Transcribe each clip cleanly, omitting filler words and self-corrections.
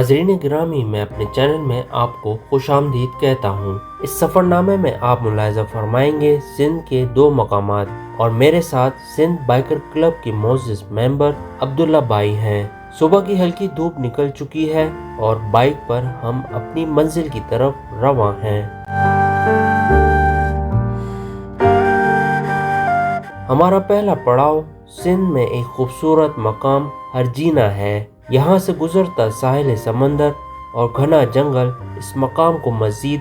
ناظرین گرامی، میں اپنے چینل میں آپ کو خوش آمدید کہتا ہوں۔ اس سفر نامے میں آپ ملاحظہ فرمائیں گے سندھ کے 2 مقامات، اور میرے ساتھ سندھ بائیکر کلب کے معزز ممبر عبداللہ بھائی ہیں۔ صبح کی ہلکی دھوپ نکل چکی ہے اور بائیک پر ہم اپنی منزل کی طرف رواں ہیں۔ ہمارا پہلا پڑاؤ سندھ میں ایک خوبصورت مقام ہرجینہ ہے۔ یہاں سے گزرتا ساحل سمندر اور گھنا جنگل اس مقام کو مزید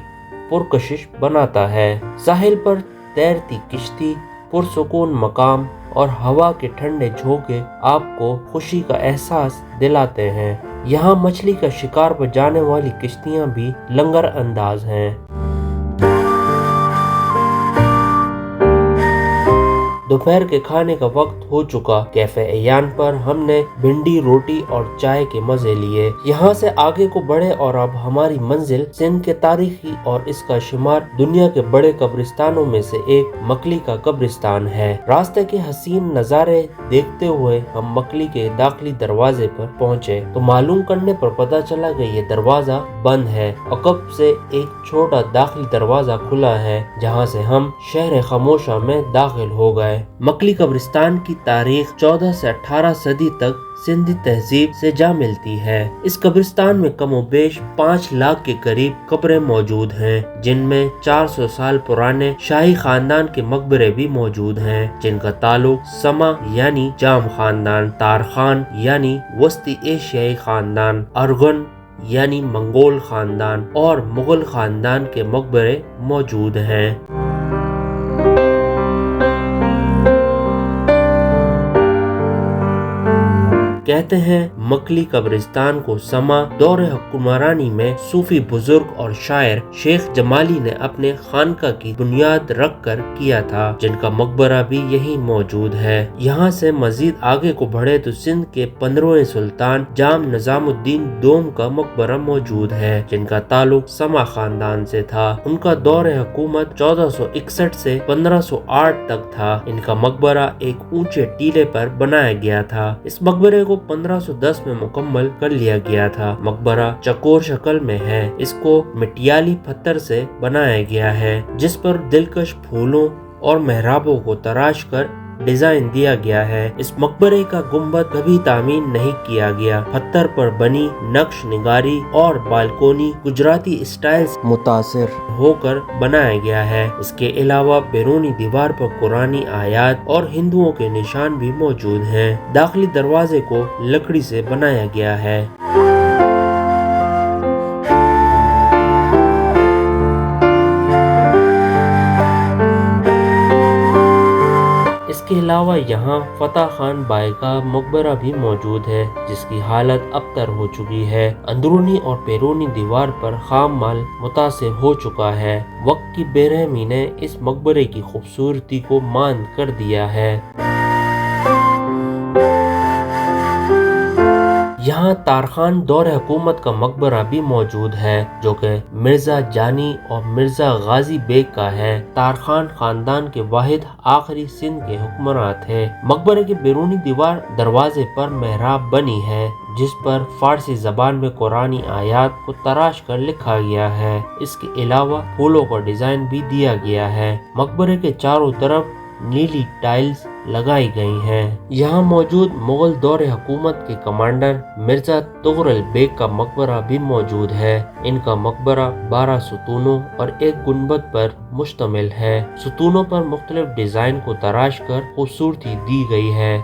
پرکشش بناتا ہے۔ ساحل پر تیرتی کشتی، پرسکون مقام اور ہوا کے ٹھنڈے جھونکے آپ کو خوشی کا احساس دلاتے ہیں۔ یہاں مچھلی کا شکار پر جانے والی کشتیاں بھی لنگر انداز ہیں۔ دوپہر کے کھانے کا وقت ہو چکا۔ کیفے ایان پر ہم نے بھنڈی روٹی اور چائے کے مزے لیے۔ یہاں سے آگے کو بڑھے اور اب ہماری منزل سندھ کے تاریخی اور اس کا شمار دنیا کے بڑے قبرستانوں میں سے ایک مکلی کا قبرستان ہے۔ راستے کے حسین نظارے دیکھتے ہوئے ہم مکلی کے داخلی دروازے پر پہنچے تو معلوم کرنے پر پتہ چلا کہ یہ دروازہ بند ہے۔ عقب سے ایک چھوٹا داخلی دروازہ کھلا ہے جہاں سے ہم شہر خاموشہ میں داخل ہو گئے۔ مکلی قبرستان کی تاریخ 14 سے 18 صدی تک سندھی تہذیب سے جا ملتی ہے۔ اس قبرستان میں کم و بیش 5 لاکھ کے قریب قبریں موجود ہیں، جن میں 400 سال پرانے شاہی خاندان کے مقبرے بھی موجود ہیں، جن کا تعلق سما یعنی جام خاندان، تارخان یعنی وسطی ایشیائی خاندان، ارغن یعنی منگول خاندان اور مغل خاندان کے مقبرے موجود ہیں۔ کہتے ہیں مکلی قبرستان کو سما دور حکمرانی میں صوفی بزرگ اور شاعر شیخ جمالی نے اپنے خانقاہ کی بنیاد رکھ کر کیا تھا، جن کا مقبرہ بھی یہی موجود ہے۔ یہاں سے مزید آگے کو بڑھے تو سندھ کے 15ویں سلطان جام نظام الدین دوم کا مقبرہ موجود ہے، جن کا تعلق سما خاندان سے تھا۔ ان کا دور حکومت 1461 سے 1508 تک تھا۔ ان کا مقبرہ ایک اونچے ٹیلے پر بنایا گیا تھا۔ اس مقبرے کو 1510 میں مکمل کر لیا گیا تھا۔ مقبرہ چکور شکل میں ہے۔ اس کو مٹیالی پتھر سے بنایا گیا ہے، جس پر دلکش پھولوں اور محرابوں کو تراش کر ڈیزائن دیا گیا ہے۔ اس مقبرے کا گنبد کبھی تعمیر نہیں کیا گیا۔ پتھر پر بنی نقش نگاری اور بالکونی گجراتی اسٹائل سے متاثر ہو کر بنایا گیا ہے۔ اس کے علاوہ بیرونی دیوار پر قرآنی آیات اور ہندوؤں کے نشان بھی موجود ہیں۔ داخلی دروازے کو لکڑی سے بنایا گیا ہے۔ اس کے علاوہ یہاں فتح خان بائی کا مقبرہ بھی موجود ہے، جس کی حالت ابتر ہو چکی ہے۔ اندرونی اور بیرونی دیوار پر خام مال متاثر ہو چکا ہے۔ وقت کی بے رحمی نے اس مقبرے کی خوبصورتی کو ماند کر دیا ہے۔ یہاں تارخان دور حکومت کا مقبرہ بھی موجود ہے، جو کہ مرزا جانی اور مرزا غازی بیگ کا ہے۔ تارخان خاندان کے واحد آخری سندھ کے حکمراں تھے۔ مقبرے کے بیرونی دیوار دروازے پر محراب بنی ہے، جس پر فارسی زبان میں قرآنی آیات کو تراش کر لکھا گیا ہے۔ اس کے علاوہ پھولوں کا ڈیزائن بھی دیا گیا ہے۔ مقبرے کے چاروں طرف نیلی ٹائلز لگائی گئی ہیں۔ یہاں موجود مغل دور حکومت کے کمانڈر مرزا تغرل بیگ کا مقبرہ بھی موجود ہے۔ ان کا مقبرہ 12 ستونوں اور ایک گنبد پر مشتمل ہے۔ ستونوں پر مختلف ڈیزائن کو تراش کر خوبصورتی دی گئی ہے۔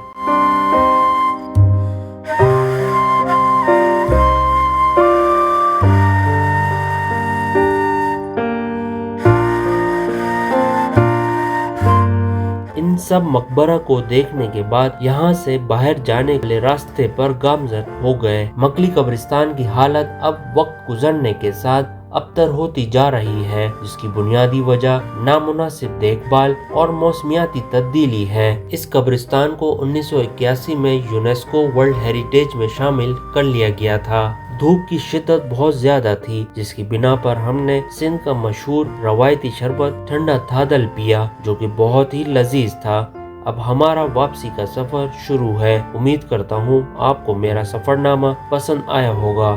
سب مقبرہ کو دیکھنے کے بعد یہاں سے باہر جانے کے لیے راستے پر گامزن ہو گئے۔ مکلی قبرستان کی حالت اب وقت گزرنے کے ساتھ ابتر ہوتی جا رہی ہے، جس کی بنیادی وجہ نامناسب دیکھ بھال اور موسمیاتی تبدیلی ہے۔ اس قبرستان کو 1981 میں یونیسکو ورلڈ ہیریٹیج میں شامل کر لیا گیا تھا۔ دھوپ کی شدت بہت زیادہ تھی، جس کی بنا پر ہم نے سندھ کا مشہور روایتی شربت ٹھنڈا تھادل پیا، جو کہ بہت ہی لذیذ تھا۔ اب ہمارا واپسی کا سفر شروع ہے۔ امید کرتا ہوں آپ کو میرا سفر نامہ پسند آیا ہوگا۔